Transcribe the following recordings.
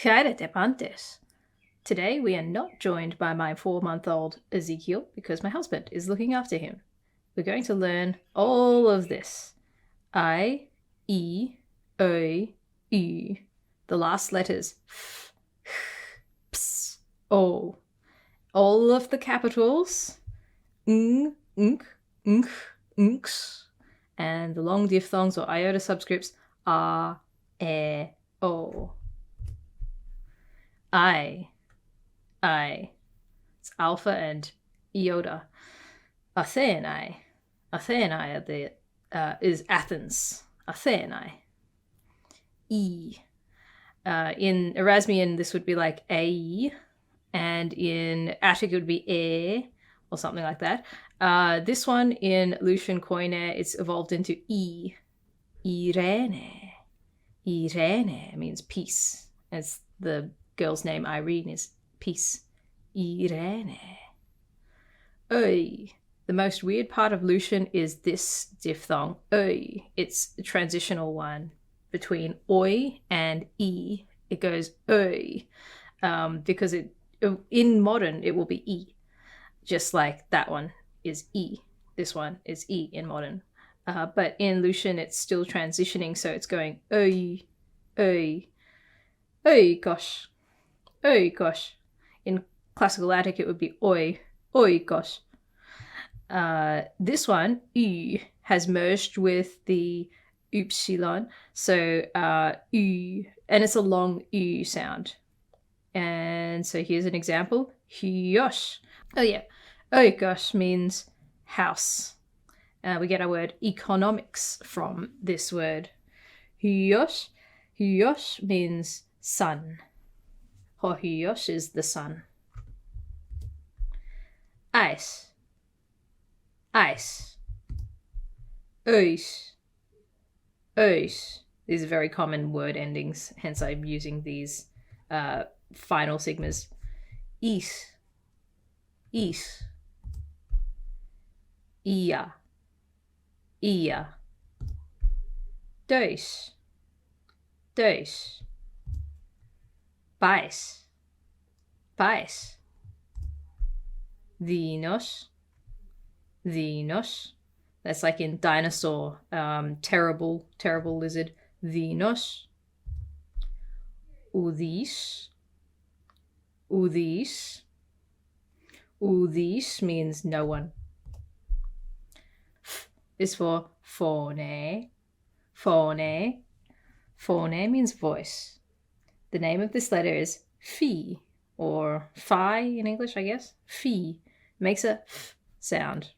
Quédate antes. Today we are not joined by my 4-month-old Ezekiel because my husband is looking after him. We're going to learn all of this. I, E, O, U. The last letters F, H, Ps, O. All of the capitals Ng, Nk, Nk, Nks. And the long diphthongs or iota subscripts A, E, O. I. It's alpha and iota. Athenai. Athenai is Athens. Athenai. E. In Erasmian, this would be like A, and in Attic it would be E, or something like that. This one in Lucian Koine, it's evolved into E. Irene. Irene means peace. As the girl's name Irene is peace. Irene. Oi. The most weird part of Lucian is this diphthong, oi. It's a transitional one between oi and e. It goes oi because in modern it will be e, just like that one is e. This one is e in modern. But in Lucian it's still transitioning, so it's going oi, oi, oi gosh, oi gosh. In classical Attic it would be oi, oi gosh. This one, U, has merged with the upsilon, so U, and it's a long U sound. And so here's an example. Hyosh. Oh yeah, oikosh means house. We get our word economics from this word. Hyosh. Hyosh means sun. Hyosh is the sun. Ice. Ice. Ois. Ois. These are very common word endings, hence I'm using these final sigmas. Is. Is. Ia. Ia. Dois. Dois. Bais. Bais. Vinos. Vinos. That's like in dinosaur. Terrible lizard. Vinos. Udis. Udis. Udis means no one. F is for phone. Phone. Phone means voice. The name of this letter is phi, or phi in English, I guess. Phi makes a f sound.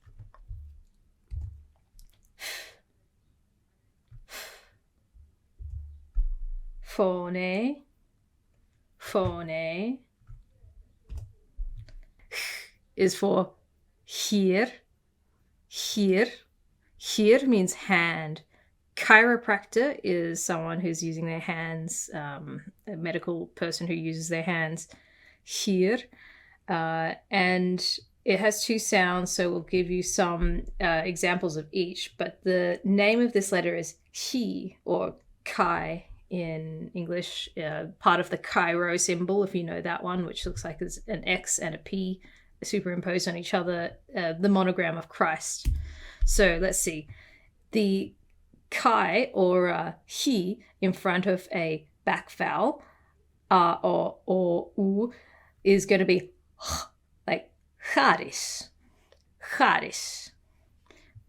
Phone. Phone. Is for here. Here. Here means hand. Chiropractor is someone who's using their hands, a medical person who uses their hands. Here. And it has two sounds, so we'll give you some examples of each. But the name of this letter is chi, or chi in English, part of the Chi-Rho symbol, if you know that one, which looks like there's an X and a P superimposed on each other, the monogram of Christ. So let's see. The chi, or he, in front of a back vowel, or u, is going to be like charis. Charis.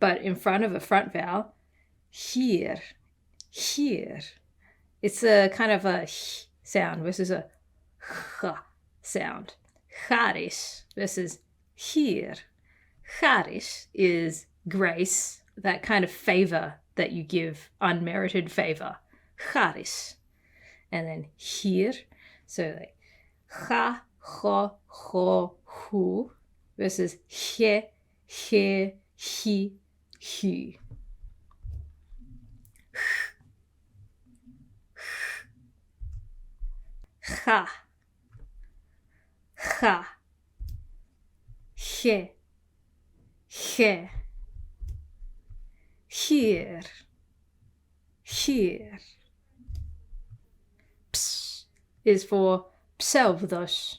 But in front of a front vowel, here. Here. It's a kind of a h sound versus a h sound. Charis versus here. Charis is grace, that kind of favor that you give, unmerited favor. Charis. And then here, so like cha, cho, ho, hu versus he, he, hu. Ha, ha, he, here, here. Ps is for pseudos.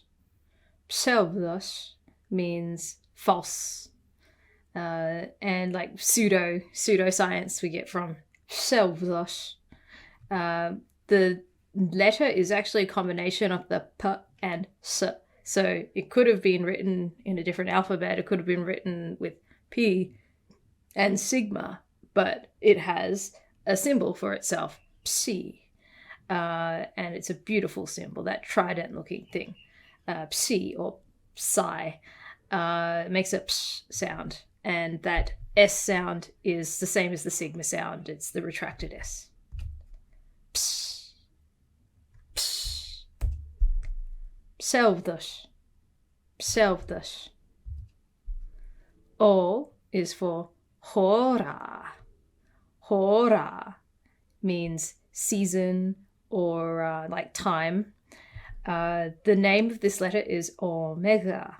Pseudos means false. And like pseudoscience we get from pseudos. The letter is actually a combination of the p and s. So it could have been written in a different alphabet. It could have been written with p and sigma, but it has a symbol for itself, psi. And it's a beautiful symbol, that trident-looking thing. Psi or psi makes a ps sound. And that S sound is the same as the sigma sound. It's the retracted S. Ps. Ps. Pseudos. Pseudos. O is for hora. Hora means season or like time. The name of this letter is omega.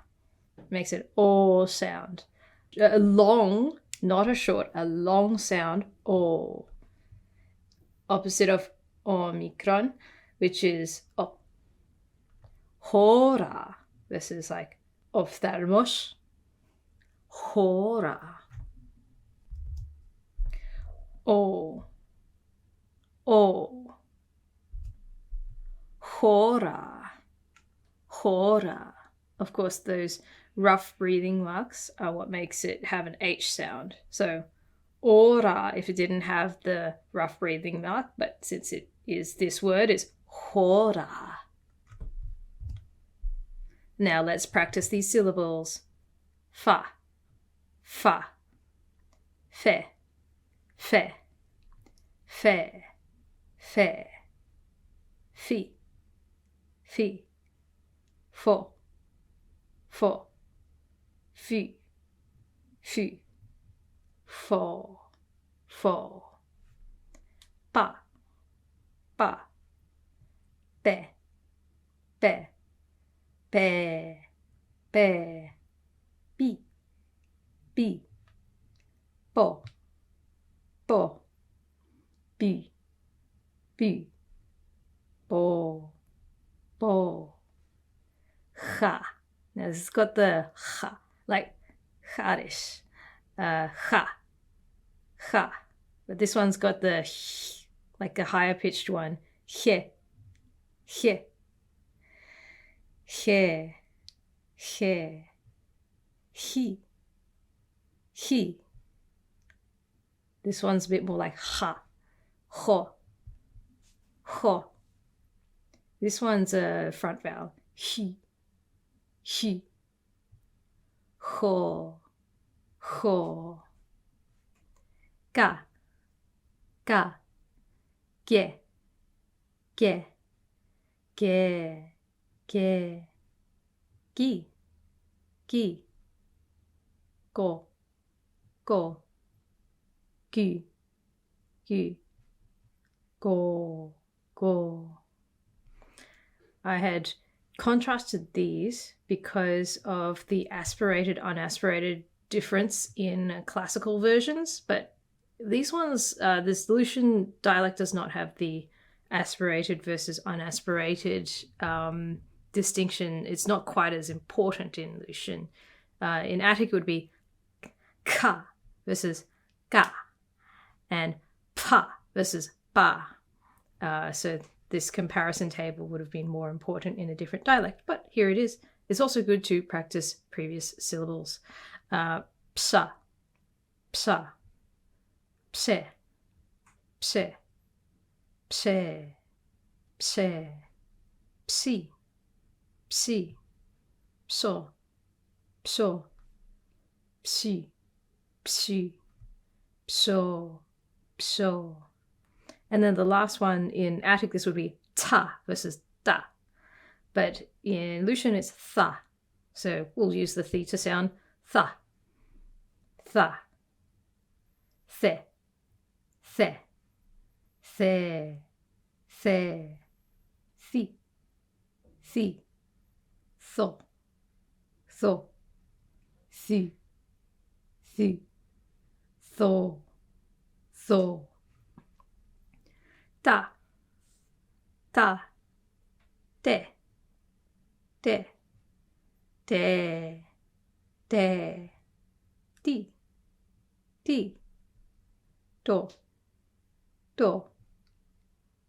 Makes it O sound. A long, not a short, a long sound, O. Opposite of omicron, which is O. Hora. This is like ophthalmos. Hora. O. O. Hora. Hora. Of course, those rough breathing marks are what makes it have an H sound. So, ora, if it didn't have the rough breathing mark, but since it is this word, is hora. Now let's practice these syllables. Fa, fa, fe, fe, fe, fe, fi, fi, fo, fo, fu, fu, fo, fo, pa, pa, be, be, be, be, bi, bi, bo, bo, bu, bu, bo, bo, ha. Now this has got the ha, like charish, ha, ha. But this one's got the h, like a higher pitched one, he, he, he, he, he. This one's a bit more like ha, ho, ho. This one's a front vowel, he, ho, ho. Ga, ga, ge, ge, ge, ge, gi, gi, go, go, gu, gu, go, go. I had contrasted these because of the aspirated, unaspirated difference in classical versions, but these ones, this Lucian dialect does not have the aspirated versus unaspirated distinction. It's not quite as important in Lucian. In Attic it would be ka versus ga, and pa versus ba. So this comparison table would have been more important in a different dialect, but here it is. It's also good to practice previous syllables. Psa, psa, pse, pse, pse, pse, psi, psi, pso, pso, psi, psi, pso, pso. And then the last one in Attic, this would be ta versus da. But in Lucian, it's tha. So we'll use the theta sound. Tha, tha, the, the, the, the, thi, thi, tho, tho, thi, thi, tho, tho. Ta, ta, te, te, te, te, ti, ti, do, do,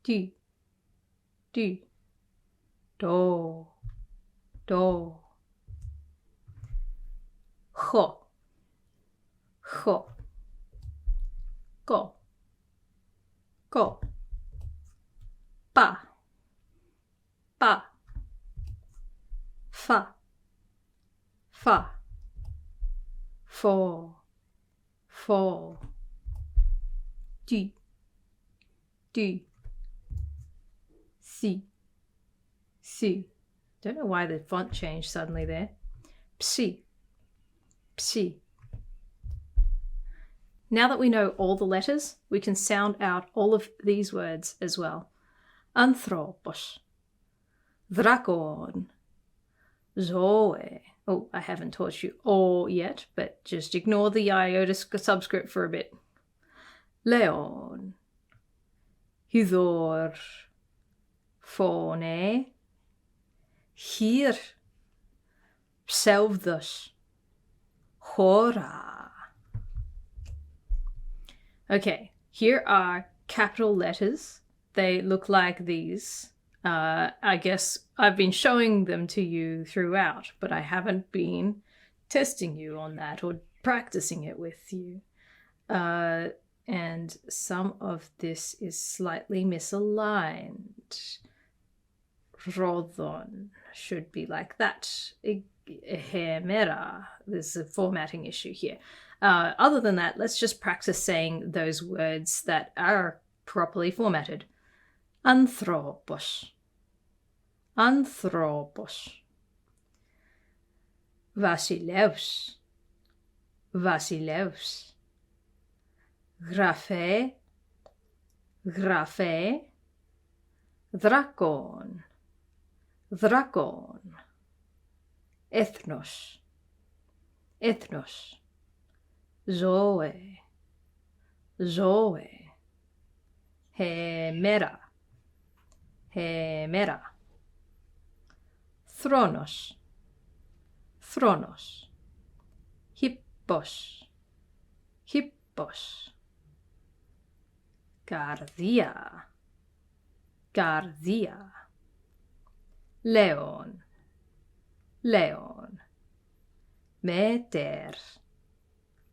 di, di, do, do, jo, jo, go, go, pa, pa, fa, fa, fo, fo, di, di, si, si. Don't know why the font changed suddenly there. Psi, psi. Now that we know all the letters, we can sound out all of these words as well. Anthropos, drakon, zoe. Oh, I haven't taught you or yet, but just ignore the iota subscript for a bit. Leon, hydor, phone, hier, pseudos, hora. Okay, here are capital letters. They look like these. I guess I've been showing them to you throughout, but I haven't been testing you on that or practicing it with you. And some of this is slightly misaligned. Rodon should be like that. Hemera. There's a formatting issue here. Other than that, let's just practice saying those words that are properly formatted. Anthropos, anthropos. Vasileus, vasileus. Graphe, graphe. Drakon, drakon. Ethnos, ethnos. Zoe, zoe. Hemera, hemera. Thronos, thronos. Hippos, hippos. Gardia, gardia. Leon, leon. Meter,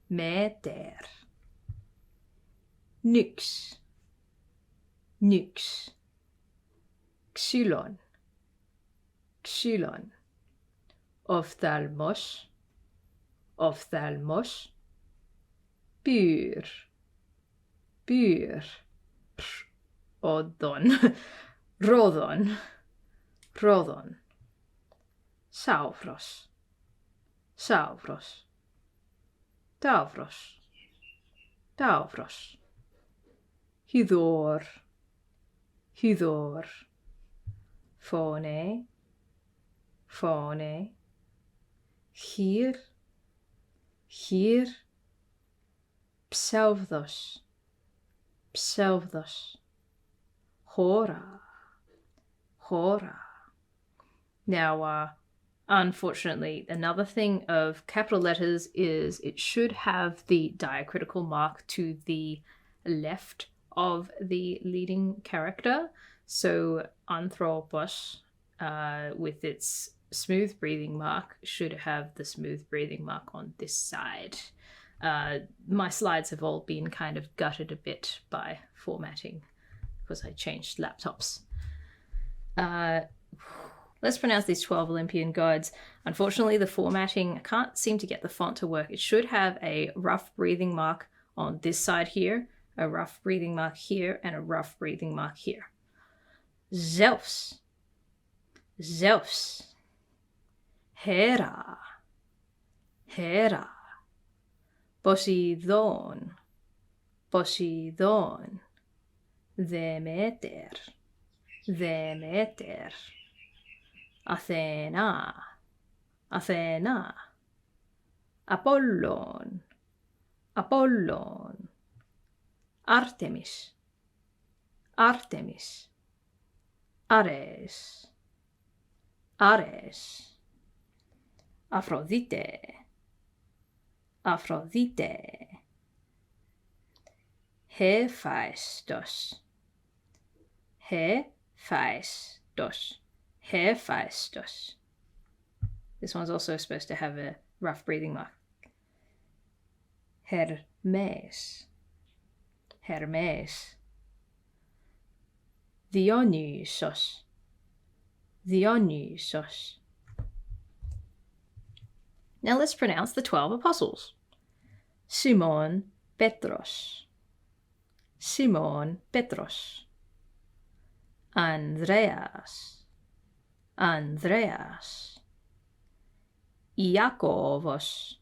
meter. Nyx, nyx. Xylon, xylon. Ophthalmos, ophthalmos. Byr, byr. Odon, rodon, rodon. Sauros, sauros. Tavros, tavros. Hydor, hydor. Phone, phone. Hier, hier. Pseudos, pseudos. Hora, hora. Now, unfortunately, another thing of capital letters is it should have the diacritical mark to the left of the leading character. So anthropos, with its smooth breathing mark, should have the smooth breathing mark on this side. My slides have all been kind of gutted a bit by formatting because I changed laptops. Let's pronounce these 12 Olympian gods. Unfortunately, the formatting, I can't seem to get the font to work. It should have a rough breathing mark on this side here, a rough breathing mark here, and a rough breathing mark here. Zeus, Zeus. Hera, Hera. Poseidon, Poseidon. Demeter, Demeter. Athena, Athena. Apollon, Apollon. Artemis, Artemis. Ares, Ares. Aphrodite. Aphrodite. Hephaestus. Hephaestus. Hephaestus. This one's also supposed to have a rough breathing mark. Hermes. Hermes. Dionysos. Dionysos. Now let's pronounce the 12 apostles. Simon Petros. Simon Petros. Andreas. Andreas. Iakovos.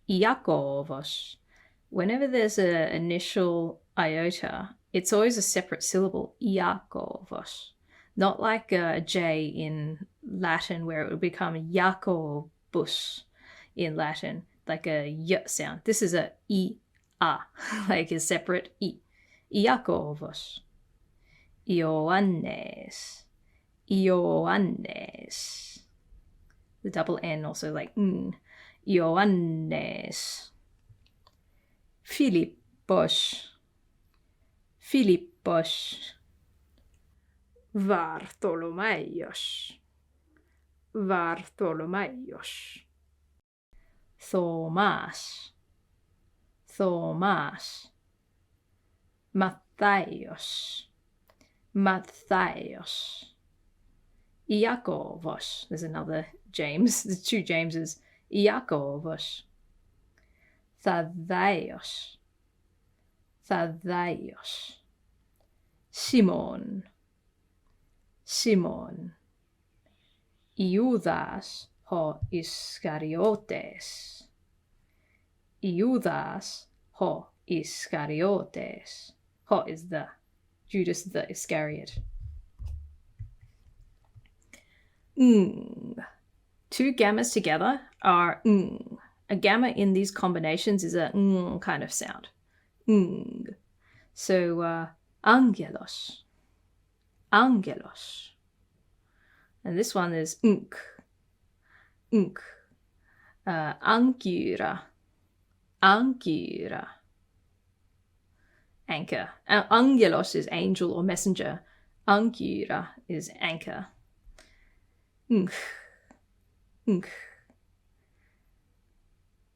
Iakovos. Whenever there's an initial iota, it's always a separate syllable. Iakovos. Not like a J in Latin where it would become Jacobus in Latin, like a Y sound. This is a I-A, like a separate I. Iakovos. Ioannes. Ioannes. The double N also like N. Ioannes. Philippos. Philippos. Vartholomeos. Vartholomeos. Thomas. Thomas. Matthias. Matthias. Iakovos. There's another James. There's two Jameses. Iakovos. Thaddeus. Thaddeus. Simon. Simon. Iudas ho Iscariotes. Iudas ho Iscariotes. Ho is the Judas the Iscariot. Two gammas together are ng. A gamma in these combinations is a ng kind of sound. Ng. So angelos. Angelos. And this one is unk. Unk. Ankyra. Ankyra. Anchor. Angelos is angel or messenger. Ankyra is anchor. Unk. Unk.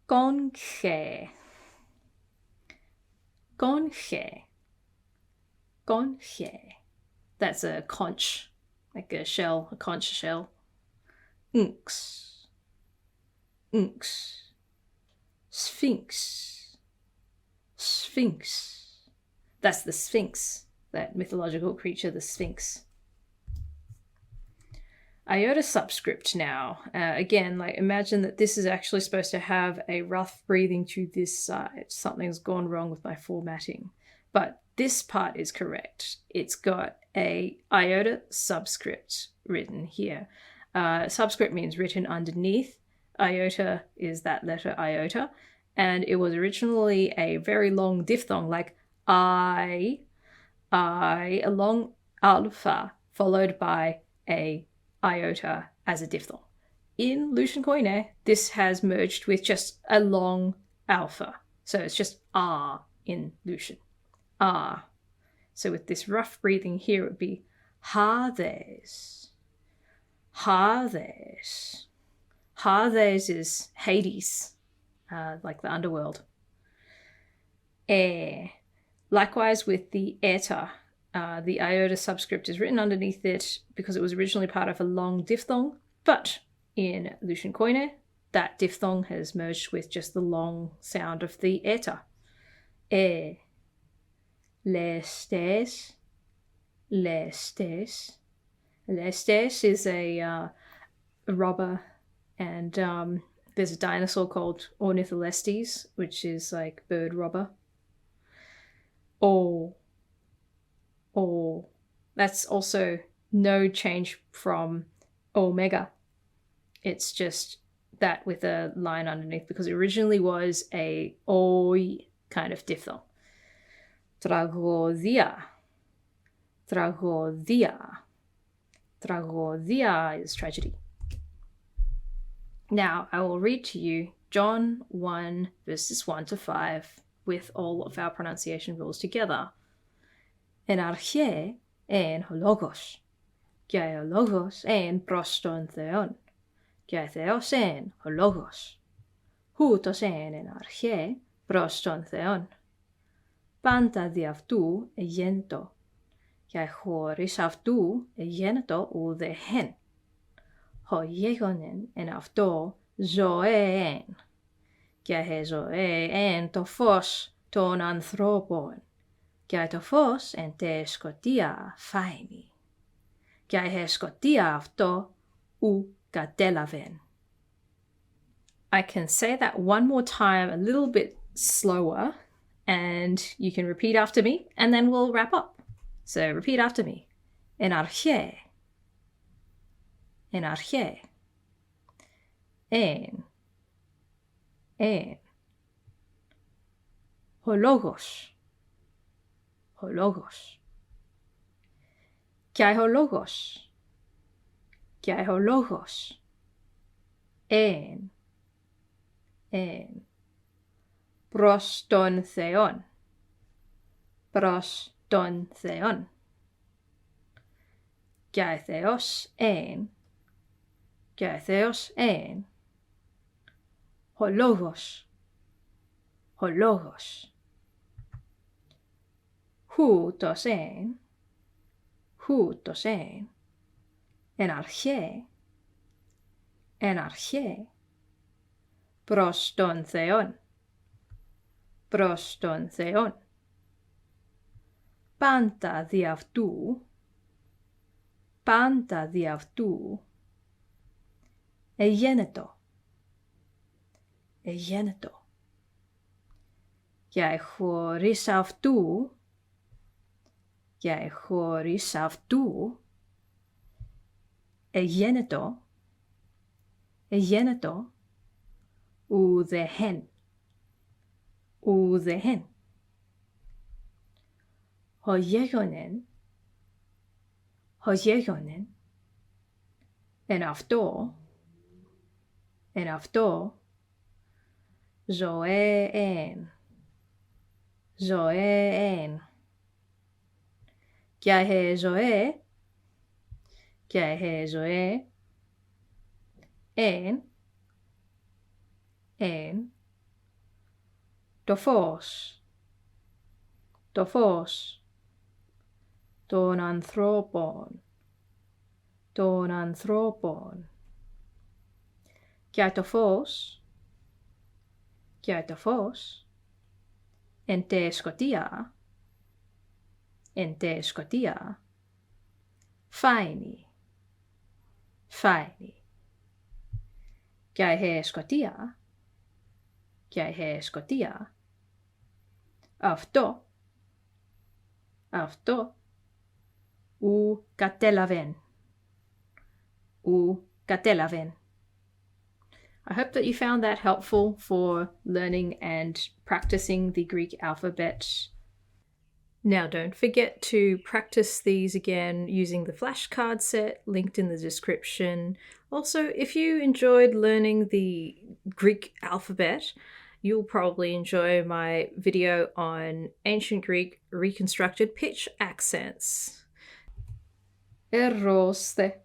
Conche. Conche. Conche. That's a conch, like a shell, a conch shell. Unx. Unx. Sphinx. Sphinx. That's the Sphinx, that mythological creature, the Sphinx. Iota subscript now. Again, like imagine that this is actually supposed to have a rough breathing to this side. Something's gone wrong with my formatting. But this part is correct. It's got a iota subscript written here. Subscript means written underneath. Iota is that letter iota. And it was originally a very long diphthong, like I, a long alpha, followed by a iota as a diphthong. In Lucian Koine, this has merged with just a long alpha. So it's just R in Lucian. R. So with this rough breathing here, it would be Hades. Hades. Hades is Hades, like the underworld. Likewise with the eta, the iota subscript is written underneath it because it was originally part of a long diphthong, but in Lucian Koine, that diphthong has merged with just the long sound of the eta. Lestes. Lestes. Lestes is a robber, and there's a dinosaur called Ornitholestes, which is like bird robber. Or that's also no change from omega. It's just that with a line underneath because it originally was a oi kind of diphthong. Tragodia. Tragodia. Tragedia is tragedy. Now, I will read to you John 1, verses 1 to 5, with all of our pronunciation rules together. En arche en hologos, και hologos en προς τον Θεόν, και Θεός εν hologos, ούτως εν αρχαί προς τον Θεόν. Πάντα δι' αυτού εγένετο, και χωρίς αυτού εγένετο ουδέν. Ο γέγονεν εν αυτό ζωέεν, και ζωέεν το φως των ανθρώπων, και το φως εν τε σκοτία φάινει, και σκοτία αυτό ου κατέλαβεν. I can say that one more time a little bit slower, and you can repeat after me, and then we'll wrap up. So repeat after me. En arche, en arche, en, hologos, hologos, kai hologos, kai hologos, en, προς τον Θεόν, προς τον Θεόν, και Θεός εν, και Θεός εν, hologos, hologos, ούτως εν, ούτως εν αρχαί, εν αρχαί, προς τον Θεόν, προς τον Θεόν. Πάντα δι' αυτού, εγένετο, εγένετο. Και χωρίς αυτού, εγένετο, ουδέν. Ο γέγονεν, εν αυτό, ζωέεν, και ζωέ, εν, το φως, των ανθρώπων, και το φως, εν τε σκοτία, φάινει, και σκοτία, αυτό, ου κατέλαβεν. I hope that you found that helpful for learning and practicing the Greek alphabet. Now, don't forget to practice these again using the flashcard set linked in the description. Also, if you enjoyed learning the Greek alphabet, you'll probably enjoy my video on ancient Greek reconstructed pitch accents. Eroste.